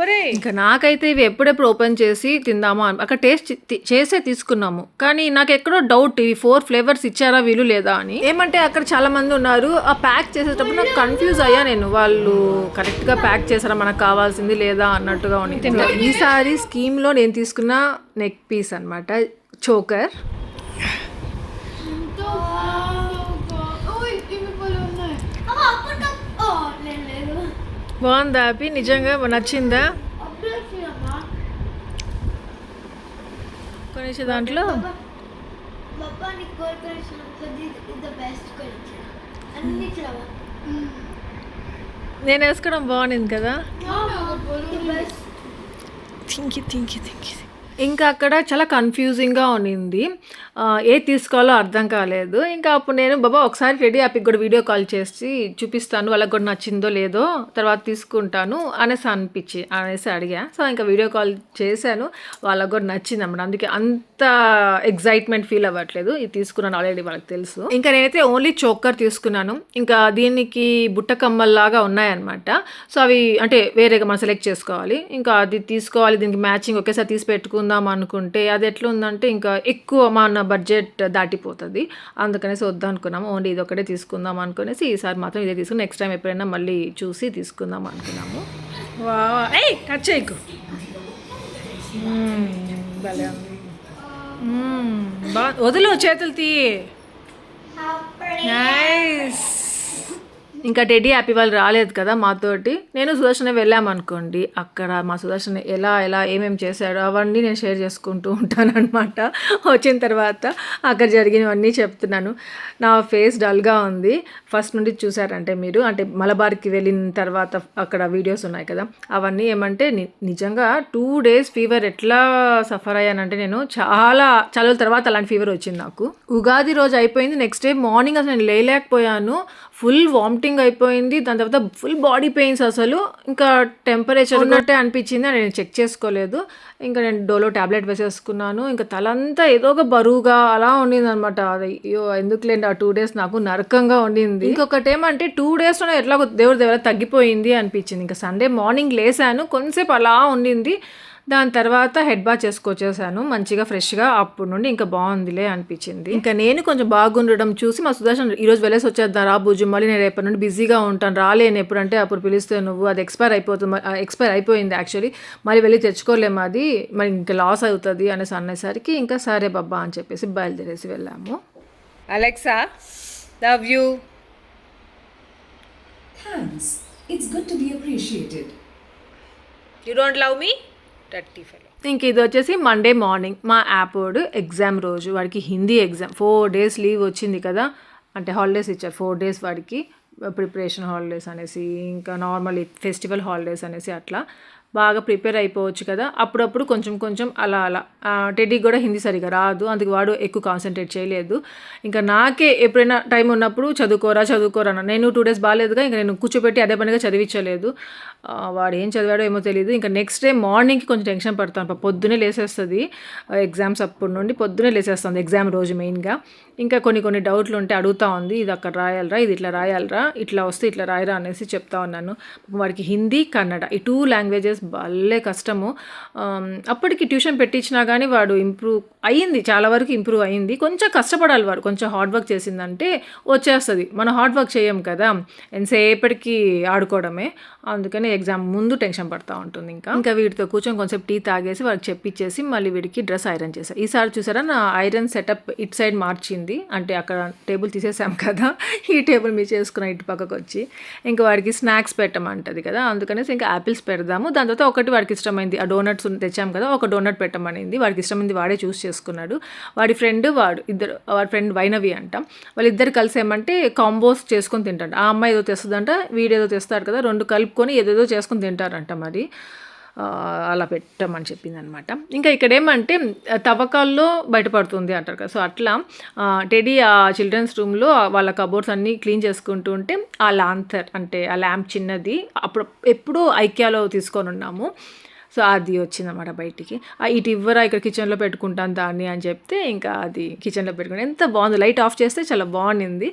ఒరే
ఇంకా నాకైతే ఇవి ఎప్పుడెప్పుడు ఓపెన్ చేసి తిందామా అని అక్కడ టేస్ట్ చేసే తీసుకున్నాము. కానీ నాకు ఎక్కడో డౌట్, ఇవి 4 flavors ఇచ్చారా వీళ్ళు లేదా అని. ఏమంటే అక్కడ చాలా మంది ఉన్నారు, ఆ ప్యాక్ చేసేటప్పుడు నాకు కన్ఫ్యూజ్ అయ్యా నేను, వాళ్ళు కరెక్ట్గా ప్యాక్ చేశారా మనకు కావాల్సింది లేదా అన్నట్టుగా ఉంది. ఈసారి స్కీమ్లో నేను తీసుకున్న నెక్ పీస్ అనమాట, చోకర్. బాగుందా హ్యాపీ, నిజంగా నచ్చిందా? కొనేసి దాంట్లో నేను వేసుకోవడం బాగుంది కదా. థింకి ఇంకా అక్కడ చాలా కన్ఫ్యూజింగ్గా ఉన్నింది, ఏది తీసుకోవాలో అర్థం కాలేదు. ఇంకా అప్పుడు నేను బాబా ఒకసారి రెడీ హ్యాపీకి కూడా వీడియో కాల్ చేసి చూపిస్తాను, వాళ్ళకి కూడా నచ్చిందో లేదో తర్వాత తీసుకుంటాను అనేసి అడిగా. సో ఇంకా వీడియో కాల్ చేశాను, వాళ్ళకి కూడా నచ్చింది అన్నమాట. అందుకే అంత ఎగ్జైట్మెంట్ ఫీల్ అవ్వట్లేదు, ఇది తీసుకున్నాను ఆల్రెడీ వాళ్ళకి తెలుసు. ఇంకా నేనైతే ఓన్లీ చోకర్ తీసుకున్నాను. ఇంకా దీనికి బుట్ట కమ్మల్లాగా ఉన్నాయన్నమాట. సో అవి అంటే వేరేగా మనం సెలెక్ట్ చేసుకోవాలి. ఇంకా అది తీసుకోవాలి, దీనికి మ్యాచింగ్ ఒకేసారి తీసి పెట్టుకుందాం అనుకుంటే అది ఎట్లా ఉందంటే ఇంకా ఎక్కువ మన బడ్జెట్ దాటిపోతుంది, అందుకనేసి వద్దనుకున్నాము. ఓన్లీ ఇది ఒకటే తీసుకుందాం అనుకునేసి ఈసారి మాత్రం ఇదే తీసుకుని నెక్స్ట్ టైం ఎప్పుడైనా మళ్ళీ చూసి తీసుకుందాం అనుకున్నాము.
టచ్ చేయకు. భలే ఉంది. వదులు చేతులు తీ. నైస్.
ఇంకా టెడ్డీ హ్యాపీ వాళ్ళు రాలేదు కదా మాతోటి, నేను సుదర్శన వెళ్ళామనుకోండి, అక్కడ మా సుదర్శన ఎలా ఏమేమి చేశాడో అవన్నీ నేను షేర్ చేసుకుంటూ ఉంటాను అనమాట. వచ్చిన తర్వాత అక్కడ జరిగినవన్నీ చెప్తున్నాను. నా ఫేస్ డల్గా ఉంది, ఫస్ట్ నుండి చూసారంటే మీరు, అంటే మలబార్కి వెళ్ళిన తర్వాత అక్కడ వీడియోస్ ఉన్నాయి కదా, అవన్నీ ఏమంటే నిజంగా 2 days ఫీవర్ ఎట్లా సఫర్ అయ్యానంటే నేను చాలా రోజుల తర్వాత అలాంటి ఫీవర్ వచ్చింది నాకు. ఉగాది రోజు అయిపోయింది, నెక్స్ట్ డే మార్నింగ్ అసలు నేను లేలేకపోయాను, ఫుల్ వామిటింగ్ వామిటింగ్ అయిపోయింది. దాని తర్వాత ఫుల్ బాడీ పెయిన్స్, అసలు ఇంకా టెంపరేచర్ ఉన్నట్టే అనిపించింది. నేను చెక్ చేసుకోలేదు. ఇంకా నేను డోలో ట్యాబ్లెట్ వేసేసుకున్నాను. ఇంకా తలంతా ఏదో ఒక బరువుగా అలా ఉండింది అనమాట. అయ్యో ఎందుకులేండి, ఆ 2 days నాకు నరకంగా ఉండింది. ఇంకొకటి ఏమంటే 2 daysలోనే ఎట్లా దేవుడి దగ్గర తగ్గిపోయింది అనిపించింది. ఇంకా సండే మార్నింగ్ లేసాను, కొంతసేపు అలా ఉండింది. దాని తర్వాత హెడ్ బాత్ చేసుకొచ్చేసాను మంచిగా ఫ్రెష్గా. అప్పటి నుండి ఇంకా బాగుందిలే అనిపించింది. ఇంకా నేను కొంచెం బాగుండడం చూసి మా సుదర్శన్ ఈరోజు వెళ్ళేసి వచ్చేద్దాం రా బుజ్జు, మళ్ళీ నేను రేపటి నుండి బిజీగా ఉంటాను, రాలేను ఎప్పుడంటే అప్పుడు పిలిస్తే నువ్వు, అది ఎక్స్పైర్ అయిపోయింది యాక్చువల్లీ, మళ్ళీ వెళ్ళి తెచ్చుకోలేము, అది మరి ఇంకా లాస్ అవుతుంది అనేసి అనేసరికి ఇంకా సరే బాబా అని చెప్పేసి బయలుదేరేసి వెళ్ళాము.
Alexa, love you.
Thanks. It's good to be appreciated.
You don't love me? Dirty fellow.
ఇంక ఇది వచ్చేసి మండే మార్నింగ్ మా యాపోడు ఎగ్జామ్ రోజు. వాడికి హిందీ ఎగ్జామ్ 4 days లీవ్ వచ్చింది కదా, అంటే హాలిడేస్ ఇచ్చారు 4 days వాడికి, ప్రిపరేషన్ హాలిడేస్ అనేసి, ఇంకా నార్మల్ ఫెస్టివల్ హాలిడేస్ అనేసి, అట్లా బాగా ప్రిపేర్ అయిపోవచ్చు కదా. అప్పుడప్పుడు కొంచెం కొంచెం అలా అలా. టెడ్డీకి కూడా హిందీ సరిగా రాదు, అందుకు వాడు ఎక్కువ కాన్సన్ట్రేట్ చేయలేదు. ఇంకా నాకే ఎప్పుడైనా టైం ఉన్నప్పుడు చదువుకోరా అన్న. నేను 2 days బాగాలేదుగా, ఇంకా నేను కూర్చోబెట్టి అదే పనిగా చదివించలేదు. వాడు ఏం చదివాడో ఏమో తెలియదు. ఇంకా నెక్స్ట్ డే మార్నింగ్కి కొంచెం టెన్షన్ పడతాను. పొద్దునే లేసేస్తుంది, ఎగ్జామ్స్ అప్పటి నుండి పొద్దునే లేసేస్తుంది ఎగ్జామ్ రోజు మెయిన్గా. ఇంకా కొన్ని డౌట్లు ఉంటే అడుగుతూ ఉంది, ఇది అక్కడ రాయాలరా, ఇది ఇట్లా రాయాలరా, ఇట్లా వస్తే ఇట్లా రాయరా అనేసి చెప్తా ఉన్నాను. వాడికి హిందీ కన్నడ ఈ 2 languages భలే కష్టము. అప్పటికి ట్యూషన్ పెట్టించినా కానీ వాడు ఇంప్రూవ్ అయ్యింది, చాలా వరకు ఇంప్రూవ్ అయ్యింది. కొంచెం కష్టపడాలి వాడు, కొంచెం హార్డ్ వర్క్ చేసిందంటే వచ్చేస్తుంది. మనం హార్డ్ వర్క్ చేయం కదా, ఎంతసేపటికి ఆడుకోవడమే. అందుకని ఎగ్జామ్ ముందు టెన్షన్ పడుతూ ఉంటుంది. ఇంకా వీడితో కూర్చొని కొంచెం టీ తాగేసి వాడికి చెప్పించేసి మళ్ళీ వీడికి డ్రెస్ ఐరన్ చేశాను. ఈసారి చూసారా నా ఐరన్ సెటప్ ఇటు సైడ్ మార్చింది, అంటే అక్కడ టేబుల్ తీసేసాం కదా, ఈ టేబుల్ మీద చేసుకున్న ఇటు పక్కకు వచ్చి. ఇంకా వాడికి స్నాక్స్ పెట్టమంటది కదా, అందుకనేసి ఇంకా యాపిల్స్ పెడదాము. దాని తర్వాత ఒకటి వాడికి ఇష్టమైంది, ఆ డోనట్స్ తెచ్చాం కదా, ఒక డోనట్ పెట్టమనింది. వాడికి ఇష్టమైంది వాడే చూస్ చేసుకున్నాడు. వాడి ఫ్రెండ్ వాడి ఫ్రెండ్ వైనవి అంట, వాళ్ళిద్దరు కలిసి ఏమంటే కాంబోస్ చేసుకొని తింటారు. ఆ అమ్మాయి ఏదో తెస్తుందంట, వీడేదో తెస్తాడు కదా, 2 కలుపుకొని ఏదేదో చేసుకొని తింటారంట. మరి అలా పెట్టమని చెప్పింది అనమాట. ఇంకా ఇక్కడ ఏమంటే తవ్వకాల్లో బయటపడుతుంది అంటారు కదా, సో అట్లా టెడీ ఆ చిల్డ్రన్స్ రూమ్లో వాళ్ళ కబోర్డ్స్ అన్నీ క్లీన్ చేసుకుంటూ ఉంటే ఆ లాంతర్, అంటే ఆ ల్యాంప్ చిన్నది, అప్పుడు ఎప్పుడూ ఐక్యాలో తీసుకొని ఉన్నాము, సో అది వచ్చిందన్నమాట బయటికి. ఇటు ఇవ్వరా, ఇక్కడ కిచెన్లో పెట్టుకుంటాను దాన్ని అని చెప్తే ఇంకా అది కిచెన్లో పెట్టుకుని ఎంత బాగుంది. లైట్ ఆఫ్ చేస్తే చాలా బాగుంది.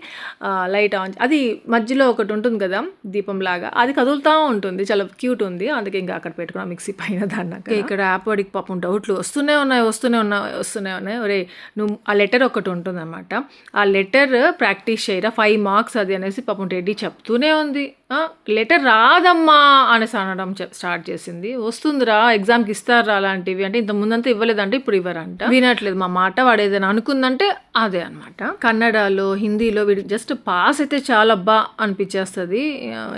లైట్ ఆన్, అది మధ్యలో ఒకటి ఉంటుంది కదా దీపం లాగా, అది కదులుతూ ఉంటుంది, చాలా క్యూట్ ఉంది. అందుకే ఇంకా అక్కడ పెట్టుకున్నా మిక్సీ పైన దాన్ని. ఇక్కడ యాప్ వాడికి పాపం డౌట్లు వస్తూనే ఉన్నాయి. ఒరే నువ్వు ఆ లెటర్ ఒకటి ఉంటుంది అనమాట, ఆ లెటర్ ప్రాక్టీస్ చేయరా 5 marks అది అనేసి పాపం టెడ్డీ చెప్తూనే ఉంది. లెటర్ రాదమ్మా అనేసి అనడం స్టార్ట్ చేసింది. వస్తుందిరా, ఎగ్జామ్కి ఇస్తారా అలాంటివి అంటే, ఇంత ముందంతా ఇవ్వలేదంటే ఇప్పుడు ఇవ్వరంట. వినట్లేదు మా మాట, వాడు ఏదైనా అనుకుందంటే అదే అనమాట. కన్నడలో హిందీలో వీడికి జస్ట్ పాస్ అయితే చాలా బా అనిపించేస్తుంది.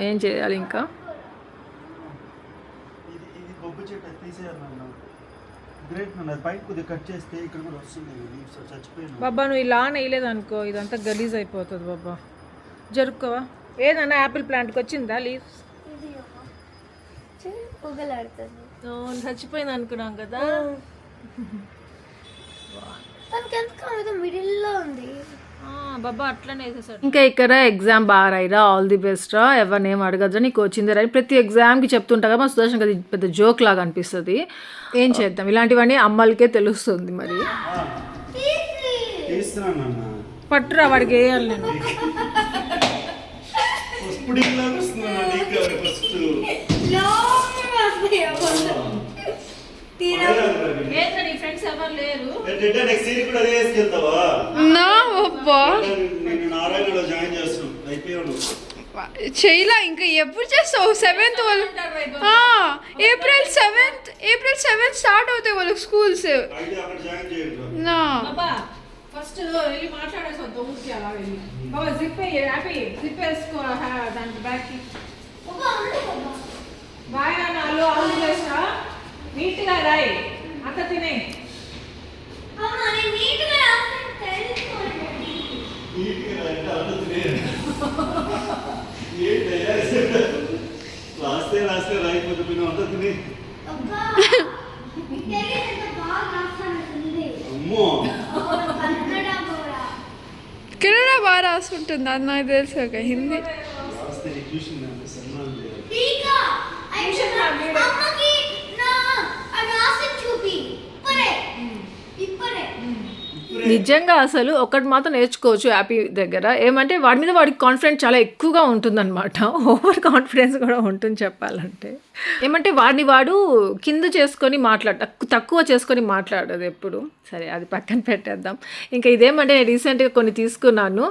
ఏం చేయాలి ఇంకా.
బాబా నువ్వు ఇలా వేయలేదు అనుకో, ఇదంతా గలీజ్ అయిపోతుంది. బాబా జరుపుకోవా, ఏదన్నా యాపిల్ ప్లాంట్కి వచ్చిందా లీవ్స్? చచ్చిపోయింది అనుకున్నాం కదా.
మిడిల్లో ఉంది
బాబా, అట్లనే వేసేసాడు.
ఇంకా ఇక్కడ ఎగ్జామ్ బాగా రాయిరా, ఆల్ ది బెస్ట్ రా, ఎవరినేం అడగద్రా, నీకు వచ్చింది రా, ప్రతి ఎగ్జామ్కి చెప్తుంటా కదా మా సుదర్శన్, అది పెద్ద జోక్ లాగా అనిపిస్తుంది. ఏం చేద్దాం, ఇలాంటివన్నీ అమ్మలకే తెలుస్తుంది. మరి
పట్టురా, వాడికి వేయాలి నేను. ఫ్రెండ్స్ ఎవరు లేరు
చేయలా, ఇంకా ఎప్పుడు చేస్తావు? 7th వాళ్ళు ఏప్రిల్ 7th స్టార్ట్ అవుతాయి వాళ్ళకి స్కూల్స్. నా
ఫస్ట్ వెళ్ళి మాట్లాడేసి వద్దాం ఊరికి, అలా వెళ్ళి బాబా జిప్ జిప్ వేసుకో దానికి బ్యాక్ బాయ్ నాలో ఆల్ ది బెస్ట్ రా, నీట్గా రాయి, అంత తినే.
కన్నడ బాగా రాసుకుంటుంది, అది నాకు తెలుసు. హిందీ
అమ్మకి నా అది ఆసక్తి చూపి ఇప్పుడే
నిజంగా అసలు ఒకటి మాత్రం నేర్చుకోవచ్చు యాపీ దగ్గర ఏమంటే వాడి మీద వాడికి కాన్ఫిడెన్స్ చాలా ఎక్కువగా ఉంటుందన్నమాట. ఓవర్ కాన్ఫిడెన్స్ కూడా ఉంటుంది చెప్పాలంటే. ఏమంటే వాడిని వాడు కింద చేసుకొని తక్కువ చేసుకొని మాట్లాడదు ఎప్పుడు. సరే అది పక్కన పెట్టేద్దాం. ఇంకా ఇదేమంటే నేను రీసెంట్గా కొన్ని తీసుకున్నాను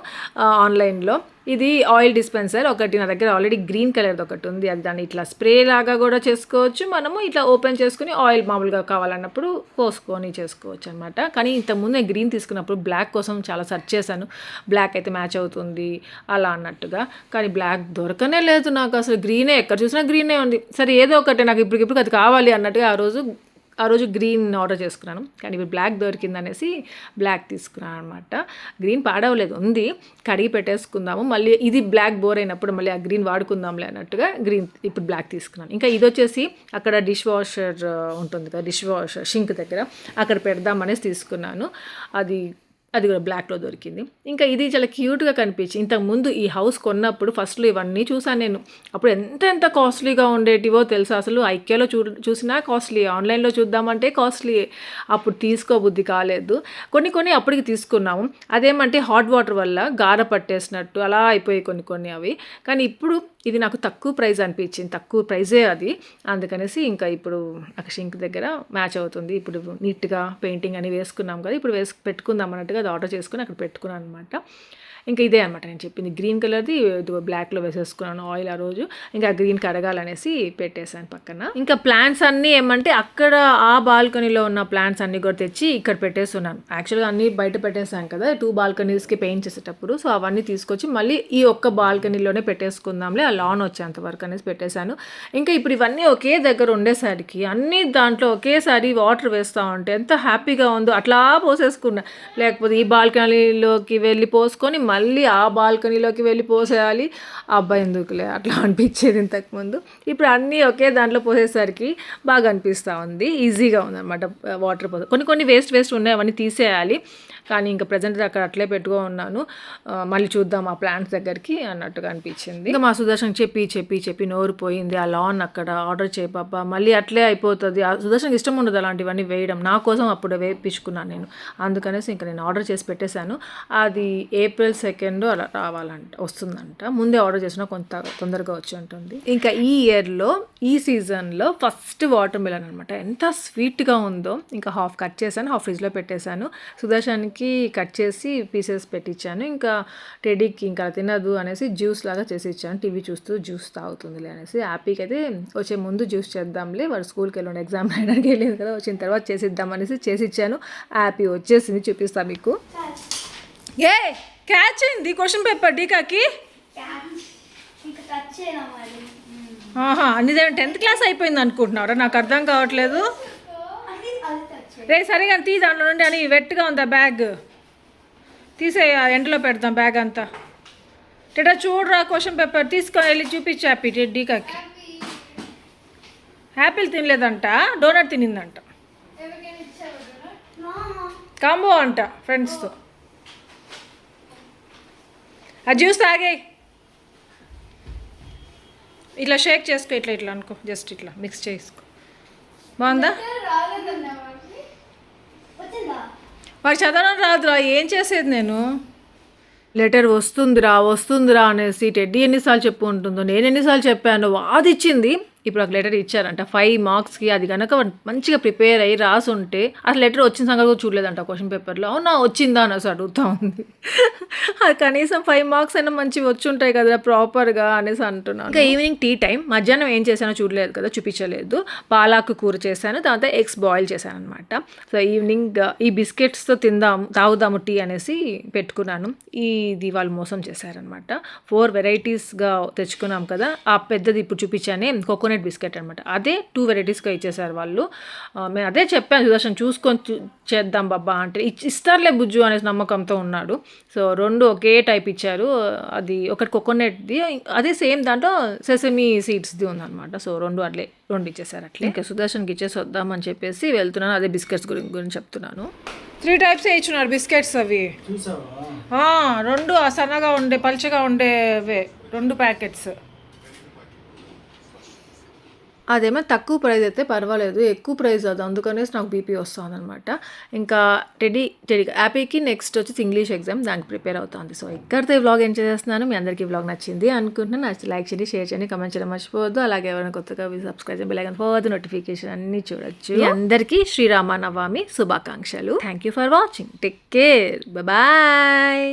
ఆన్లైన్లో. ఇది ఆయిల్ డిస్పెన్సర్ ఒకటి నా దగ్గర ఆల్రెడీ గ్రీన్ కలర్ది ఒకటి ఉంది. అది దాన్ని ఇట్లా స్ప్రే లాగా కూడా చేసుకోవచ్చు. మనము ఇట్లా ఓపెన్ చేసుకుని ఆయిల్ మామూలుగా కావాలన్నప్పుడు పోసుకొని చేసుకోవచ్చు అనమాట. కానీ ఇంతకుముందు నేను గ్రీన్ తీసుకున్నప్పుడు బ్లాక్ కోసం చాలా సెర్చ్ చేశాను. బ్లాక్ అయితే మ్యాచ్ అవుతుంది అలా అన్నట్టుగా. కానీ బ్లాక్ దొరకనే లేదు నాకు అసలు. గ్రీనే ఎక్కడ చూసినా గ్రీనే ఉంది. సరే ఏదో ఒకటి నాకు ఇప్పుడు అది కావాలి అన్నట్టుగా ఆ రోజు గ్రీన్ ఆర్డర్ చేసుకున్నాను. కానీ ఇప్పుడు బ్లాక్ దొరికిందనేసి బ్లాక్ తీసుకున్నాను అనమాట. గ్రీన్ పాడవలేదు, ఉంది, కడిగి పెట్టేసుకుందాము. మళ్ళీ ఇది బ్లాక్ బోర్ అయినప్పుడు మళ్ళీ ఆ గ్రీన్ వాడుకుందాంలే అన్నట్టుగా గ్రీన్ ఇప్పుడు బ్లాక్ తీసుకున్నాను. ఇంకా ఇది వచ్చేసి అక్కడ డిష్ వాషర్ ఉంటుంది కదా, డిష్ వాషర్ షింక్ దగ్గర అక్కడ పెడదామనేసి తీసుకున్నాను. అది కూడా బ్లాక్లో దొరికింది. ఇంకా ఇది చాలా క్యూట్గా కనిపించి ఇంతకుముందు ఈ హౌస్ కొన్నప్పుడు ఫస్ట్లో ఇవన్నీ చూసాను నేను. అప్పుడు ఎంత కాస్ట్లీగా ఉండేటివో తెలుసా అసలు. ఐక్యాలో చూసినా కాస్ట్లీ, ఆన్లైన్లో చూద్దామంటే కాస్ట్లీ. అప్పుడు తీసుకోబుద్ధి కాలేదు. కొన్ని అప్పటికి తీసుకున్నాము. అదేమంటే హాట్ వాటర్ వల్ల గార పట్టేసినట్టు అలా అయిపోయి కొన్ని అవి. కానీ ఇప్పుడు ఇది నాకు తక్కువ ప్రైస్ అనిపించింది, తక్కువ ప్రైజే అది. అందుకనేసి ఇంకా ఇప్పుడు అక్కడ షింక్ దగ్గర మ్యాచ్ అవుతుంది. ఇప్పుడు నీట్గా పెయింటింగ్ అని వేసుకున్నాం కదా, ఇప్పుడు పెట్టుకుందాం అన్నట్టుగా అది ఆర్డర్ చేసుకుని అక్కడ పెట్టుకున్నాను అనమాట. ఇంకా ఇదే అనమాట నేను చెప్పింది. గ్రీన్ కలర్ది బ్లాక్లో వేసేసుకున్నాను ఆయిల్ ఆ రోజు. ఇంకా గ్రీన్ కడగాలనేసి పెట్టేశాను పక్కన. ఇంకా ప్లాంట్స్ అన్నీ ఏమంటే అక్కడ ఆ బాల్కనీలో ఉన్న ప్లాంట్స్ అన్నీ కూడా తెచ్చి ఇక్కడ పెట్టేస్తున్నాను. యాక్చువల్గా అన్నీ బయట పెట్టేశాను కదా 2 బాల్కనీస్కి పెయింట్ చేసేటప్పుడు. సో అవన్నీ తీసుకొచ్చి మళ్ళీ ఈ ఒక్క బాల్కనీలోనే పెట్టేసుకుందాంలే, ఆ లాన్ వచ్చేంత వరకు అనేసి పెట్టేశాను. ఇంకా ఇప్పుడు ఇవన్నీ ఒకే దగ్గర ఉండేసరికి అన్నీ దాంట్లో ఒకేసారి వాటర్ వేస్తూ ఉంటే ఎంత హ్యాపీగా ఉందో. అట్లా పోసేసుకున్నా. లేకపోతే ఈ బాల్కనీలోకి వెళ్ళి పోసుకొని మళ్ళీ ఆ బాల్కనీలోకి వెళ్ళి పోసేయాలి. అబ్బాయి ఎందుకులే అట్లా అనిపించేది ఇంతకుముందు. ఇప్పుడు అన్నీ ఒకే దాంట్లో పోసేసరికి బాగా అనిపిస్తూ ఉంది, ఈజీగా ఉందన్నమాట వాటర్ పోసే. కొన్ని వేస్ట్ ఉన్నాయి, అవన్నీ తీసేయాలి. కానీ ఇంకా ప్రజెంట్ అక్కడ అట్లే పెట్టుకో ఉన్నాను. మళ్ళీ చూద్దాం ఆ ప్లాంట్స్ దగ్గరికి అన్నట్టుగా అనిపించింది. ఇంకా మా సుదర్శన్ చెప్పి నోరు పోయింది. ఆ లాన్ అక్కడ ఆర్డర్ చేయి పాప, మళ్ళీ అట్లే అయిపోతుంది. ఆ సుదర్శన్కి ఇష్టం ఉండదు అలాంటివన్నీ వేయడం. నా కోసం అప్పుడు వేయించుకున్నాను నేను. అందుకనేసి ఇంకా నేను ఆర్డర్ చేసి పెట్టేశాను. అది April 2 అలా వస్తుందంట. ముందే ఆర్డర్ చేసినా కొంత తొందరగా వచ్చి ఉంటుంది. ఇంకా ఈ ఇయర్లో ఈ సీజన్లో ఫస్ట్ వాటర్ మిలన్ అనమాట. ఎంత స్వీట్గా ఉందో. ఇంకా హాఫ్ కట్ చేశాను, హాఫ్ ఫ్రిడ్జ్లో పెట్టేశాను. సుదర్శన్కి కట్ చేసి పీసెస్ పెట్టించాను. ఇంకా టెడీకి ఇంకా తినదు అనేసి జ్యూస్ లాగా చేసి ఇచ్చాను. టీవీ చూస్తూ జ్యూస్ తాగుతుందిలే అనేసి. హ్యాపీకి అయితే వచ్చే ముందు జ్యూస్ చేద్దాంలే, వాడు స్కూల్కి వెళ్ళండి, ఎగ్జామ్ రాయడానికి వెళ్ళింది కదా, వచ్చిన తర్వాత చేసిద్దాం అనేసి చేసి ఇచ్చాను. హ్యాపీ వచ్చేసింది, చూపిస్తా మీకు.
ఏ క్యాచ్ అయింది క్వశ్చన్ పేపర్ డీకాకి.
ఇంకా టచ్ చేయనా మరి
అన్ని 10th క్లాస్ అయిపోయింది అనుకుంటున్నారా? నాకు అర్థం కావట్లేదు.
అది టచ్
రే సరే కానీ తీ దాంట్లో నుండి. అని వెట్గా ఉందా బ్యాగ్? తీసే ఎండలో పెడతాం బ్యాగ్ అంతా. టెటా చూడరా క్వశ్చన్ పేపర్ తీసుకొని వెళ్ళి చూపించు హ్యాపీ డీకాకి. యాపిల్ తినలేదంట, డోనట్ తినిందంట. కాంబో అంట ఫ్రెండ్స్తో. ఆ జ్యూస్ తాగే, ఇట్లా షేక్ చేసుకో, ఇట్లా అనుకో, జస్ట్ ఇట్లా మిక్స్ చేసుకో. బాగుందా? వాడు చదవడం రాదురా, ఏం చేసేది నేను?
లెటర్ వస్తుందిరా అనేసి టెడ్డీ ఎన్నిసార్లు చెప్పు ఉంటుందో, నేను ఎన్నిసార్లు చెప్పాను. వాదిచ్చింది. ఇప్పుడు ఒక లెటర్ ఇచ్చారంట 5 మార్క్స్కి. అది కనుక మంచిగా ప్రిపేర్ అయ్యి రాసి ఉంటే అసలు లెటర్ వచ్చిన సంగతి కూడా చూడలేదంట క్వశ్చన్ పేపర్లో. అవునా వచ్చిందా అనేసి అడుగుతూ ఉంది. అది కనీసం 5 మార్క్స్ అయినా మంచివి వచ్చి ఉంటాయి కదా ప్రాపర్గా అనేసి అంటున్నాను. ఇంకా ఈవినింగ్ టీ టైం. మధ్యాహ్నం ఏం చేశానో చూడలేదు కదా, చూపించలేదు. పాలాకు కూర చేశాను, తర్వాత ఎగ్స్ బాయిల్ చేశాను అనమాట. సో ఈవినింగ్ ఈ బిస్కెట్స్తో తాగుదాము టీ అనేసి పెట్టుకున్నాను. ఇది వాళ్ళు మోసం చేశారనమాట. 4 వెరైటీస్గా తెచ్చుకున్నాం కదా, ఆ పెద్దది ఇప్పుడు చూపించానే కోకోనట్ బిస్కెట్ అనమాట. అదే 2 వెరైటీస్గా ఇచ్చేసారు వాళ్ళు. మేము అదే చెప్పాను సుదర్శన్ చూసుకొని చేద్దాం బాబా అంటే, ఇస్తారులే బుజ్జు అనేసి నమ్మకంతో ఉన్నాడు. సో 2 ఒకే టైప్ ఇచ్చారు. అది ఒకటి కోకోనట్ది, అదే సేమ్ దాంట్లో సెసమీ సీడ్స్ది ఉందన్నమాట. సో 2 ఇచ్చేసారు అట్లే. ఇంకా సుదర్శన్కి ఇచ్చేసి వద్దామని చెప్పేసి వెళ్తున్నాను. అదే బిస్కెట్స్ గురించి చెప్తున్నాను.
3 టైప్స్ ఇచ్చినారు బిస్కెట్స్. అవి 2 సన్నగా ఉండే పల్చగా ఉండేవే 2 ప్యాకెట్స్.
అదేమో తక్కువ ప్రైస్ అయితే పర్వాలేదు, ఎక్కువ ప్రైస్ అది, అందుకనేసి నాకు బీపీ వస్తుంది అనమాట. ఇంకా టెడీ హ్యాపీకి నెక్స్ట్ వచ్చేసి ఇంగ్లీష్ ఎగ్జామ్, దానికి ప్రిపేర్ అవుతుంది. సో ఇక్కడితో ఈ వ్లాగ్ ఏం చేస్తున్నాను. మీ అందరికీ వ్లాగ్ నచ్చింది అనుకుంటున్నాను. నచ్చితే లైక్ చేయండి, షేర్ చేయండి, కమెంట్ చేయడం మర్చిపోవద్దు. అలాగే ఎవరైనా కొత్తగా సబ్స్క్రైబ్ చేయండి, బెల్ ఐకాన్ పోవద్దు, నోటిఫికేషన్ అన్ని చూడొచ్చు. మీ అందరికీ శ్రీరామనవమి శుభాకాంక్షలు. Thank you for watching. Take care, bye.